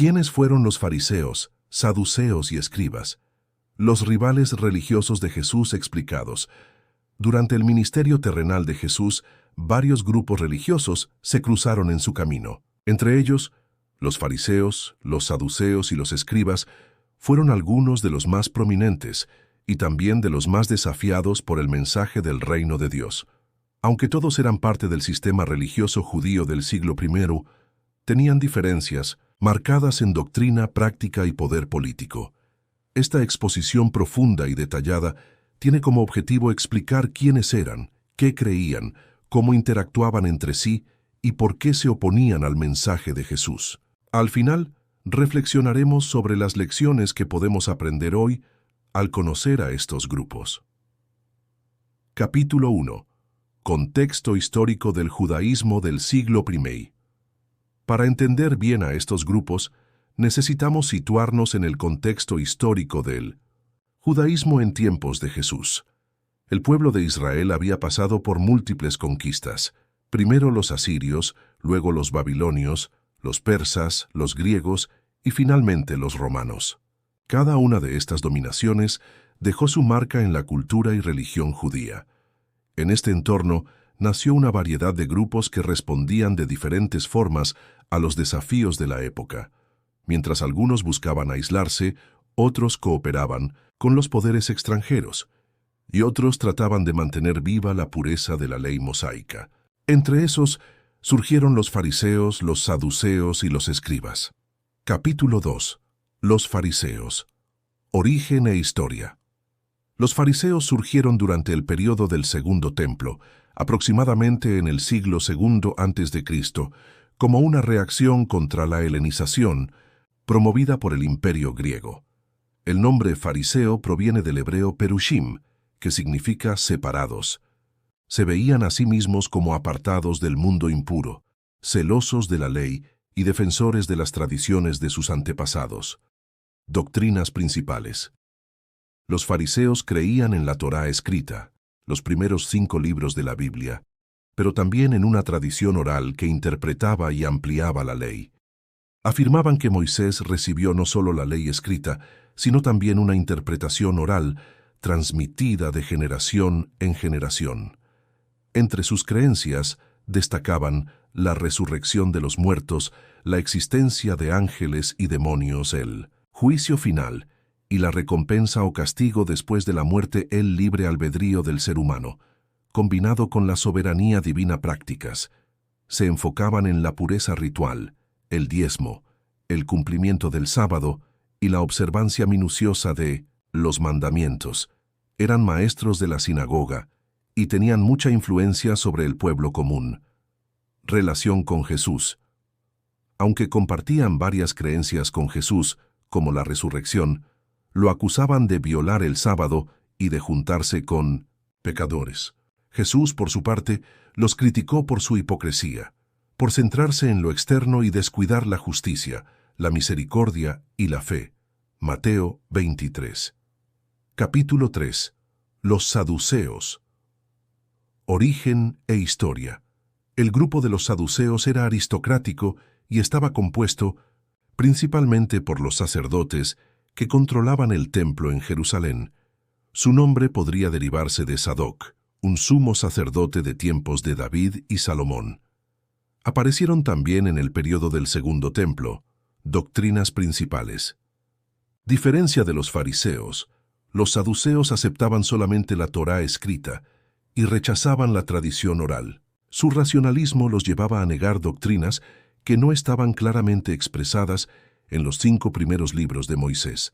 ¿Quiénes fueron los fariseos, saduceos y escribas? Los rivales religiosos de Jesús explicados. Durante el ministerio terrenal de Jesús, varios grupos religiosos se cruzaron en su camino. Entre ellos, los fariseos, los saduceos y los escribas fueron algunos de los más prominentes y también de los más desafiados por el mensaje del reino de Dios. Aunque todos eran parte del sistema religioso judío del siglo I, tenían diferencias marcadas en doctrina, práctica y poder político. Esta exposición profunda y detallada tiene como objetivo explicar quiénes eran, qué creían, cómo interactuaban entre sí y por qué se oponían al mensaje de Jesús. Al final, reflexionaremos sobre las lecciones que podemos aprender hoy al conocer a estos grupos. Capítulo 1. Contexto histórico del judaísmo del siglo I. Para entender bien a estos grupos, necesitamos situarnos en el contexto histórico del judaísmo en tiempos de Jesús. El pueblo de Israel había pasado por múltiples conquistas, primero los asirios, luego los babilonios, los persas, los griegos y finalmente los romanos. Cada una de estas dominaciones dejó su marca en la cultura y religión judía. En este entorno nació una variedad de grupos que respondían de diferentes formas a los desafíos de la época. Mientras algunos buscaban aislarse, otros cooperaban con los poderes extranjeros, y otros trataban de mantener viva la pureza de la ley mosaica. Entre esos surgieron los fariseos, los saduceos y los escribas. Capítulo 2. Los fariseos. Origen e historia. Los fariseos surgieron durante el período del Segundo Templo, aproximadamente en el siglo II a.C., como una reacción contra la helenización promovida por el Imperio griego. El nombre fariseo proviene del hebreo perushim, que significa separados. Se veían a sí mismos como apartados del mundo impuro, celosos de la ley y defensores de las tradiciones de sus antepasados. Doctrinas principales. Los fariseos creían en la Torá escrita, los primeros 5 libros de la Biblia, pero también en una tradición oral que interpretaba y ampliaba la ley. Afirmaban que Moisés recibió no solo la ley escrita, sino también una interpretación oral, transmitida de generación en generación. Entre sus creencias destacaban la resurrección de los muertos, la existencia de ángeles y demonios, el juicio final y la recompensa o castigo después de la muerte, el libre albedrío del ser humano, combinado con la soberanía divina prácticas. Se enfocaban en la pureza ritual, el diezmo, el cumplimiento del sábado y la observancia minuciosa de los mandamientos. Eran maestros de la sinagoga y tenían mucha influencia sobre el pueblo común. Relación con Jesús. Aunque compartían varias creencias con Jesús, como la resurrección, lo acusaban de violar el sábado y de juntarse con pecadores. Jesús, por su parte, los criticó por su hipocresía, por centrarse en lo externo y descuidar la justicia, la misericordia y la fe. Mateo 23. Capítulo 3. Los saduceos. Origen e historia. El grupo de los saduceos era aristocrático y estaba compuesto principalmente por los sacerdotes que controlaban el templo en Jerusalén. Su nombre podría derivarse de Sadoc, un sumo sacerdote de tiempos de David y Salomón. Aparecieron también en el período del Segundo Templo. Doctrinas principales. Diferencia de los fariseos, los saduceos aceptaban solamente la Torá escrita y rechazaban la tradición oral. Su racionalismo los llevaba a negar doctrinas que no estaban claramente expresadas en los 5 primeros libros de Moisés.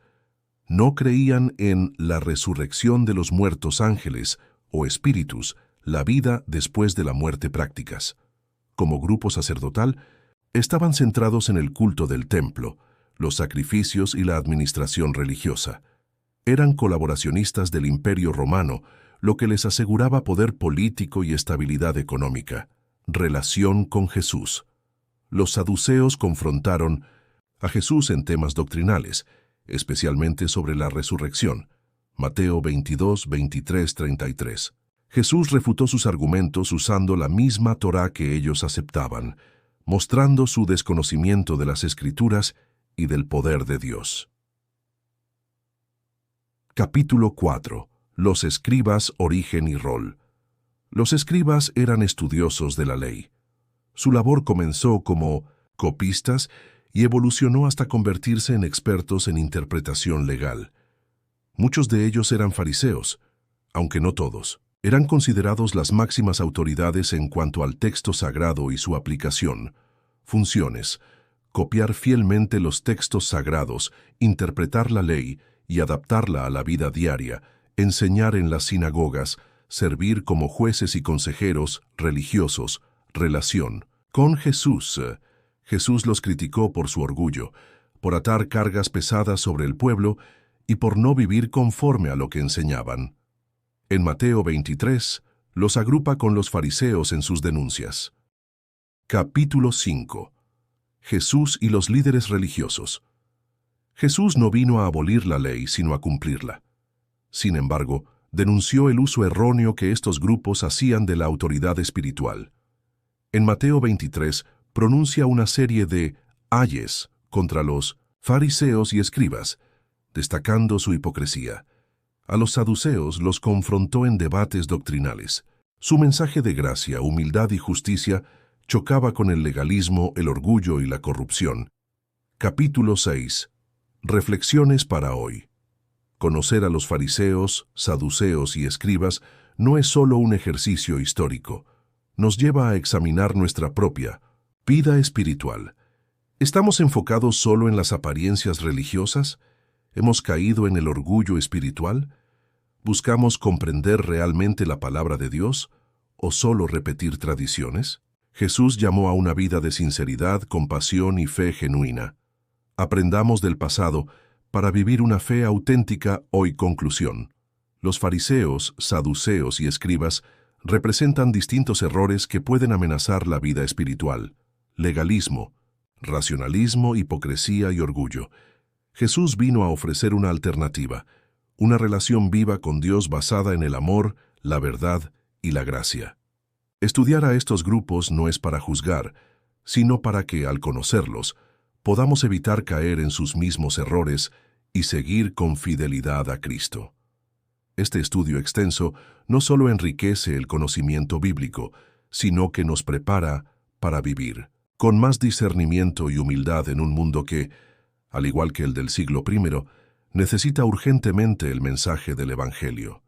No creían en la resurrección de los muertos ángeles o espíritus, la vida después de la muerte prácticas. Como grupo sacerdotal, estaban centrados en el culto del templo, los sacrificios y la administración religiosa. Eran colaboracionistas del Imperio Romano, lo que les aseguraba poder político y estabilidad económica. Relación con Jesús. Los saduceos confrontaron a Jesús en temas doctrinales, especialmente sobre la resurrección. Mateo 22, 23, 33. Jesús refutó sus argumentos usando la misma Torá que ellos aceptaban, mostrando su desconocimiento de las Escrituras y del poder de Dios. Capítulo 4. Los escribas, origen y rol. Los escribas eran estudiosos de la ley. Su labor comenzó como copistas y evolucionó hasta convertirse en expertos en interpretación legal. Muchos de ellos eran fariseos, aunque no todos. Eran considerados las máximas autoridades en cuanto al texto sagrado y su aplicación. Funciones: copiar fielmente los textos sagrados, interpretar la ley y adaptarla a la vida diaria, enseñar en las sinagogas, servir como jueces y consejeros religiosos, relación con Jesús. Jesús los criticó por su orgullo, por atar cargas pesadas sobre el pueblo y por no vivir conforme a lo que enseñaban. En Mateo 23, los agrupa con los fariseos en sus denuncias. Capítulo 5. Jesús y los líderes religiosos. Jesús no vino a abolir la ley, sino a cumplirla. Sin embargo, denunció el uso erróneo que estos grupos hacían de la autoridad espiritual. En Mateo 23, pronuncia una serie de ayes contra los fariseos y escribas, destacando su hipocresía. A los saduceos los confrontó en debates doctrinales. Su mensaje de gracia, humildad y justicia chocaba con el legalismo, el orgullo y la corrupción. Capítulo 6. Reflexiones para hoy. Conocer a los fariseos, saduceos y escribas no es solo un ejercicio histórico. Nos lleva a examinar nuestra propia vida espiritual. ¿Estamos enfocados solo en las apariencias religiosas? ¿Hemos caído en el orgullo espiritual? ¿Buscamos comprender realmente la palabra de Dios o solo repetir tradiciones? Jesús llamó a una vida de sinceridad, compasión y fe genuina. Aprendamos del pasado para vivir una fe auténtica hoy. Conclusión. Los fariseos, saduceos y escribas representan distintos errores que pueden amenazar la vida espiritual: legalismo, racionalismo, hipocresía y orgullo. Jesús vino a ofrecer una alternativa, una relación viva con Dios basada en el amor, la verdad y la gracia. Estudiar a estos grupos no es para juzgar, sino para que, al conocerlos, podamos evitar caer en sus mismos errores y seguir con fidelidad a Cristo. Este estudio extenso no solo enriquece el conocimiento bíblico, sino que nos prepara para vivir con más discernimiento y humildad en un mundo que, al igual que el del siglo I, necesita urgentemente el mensaje del Evangelio.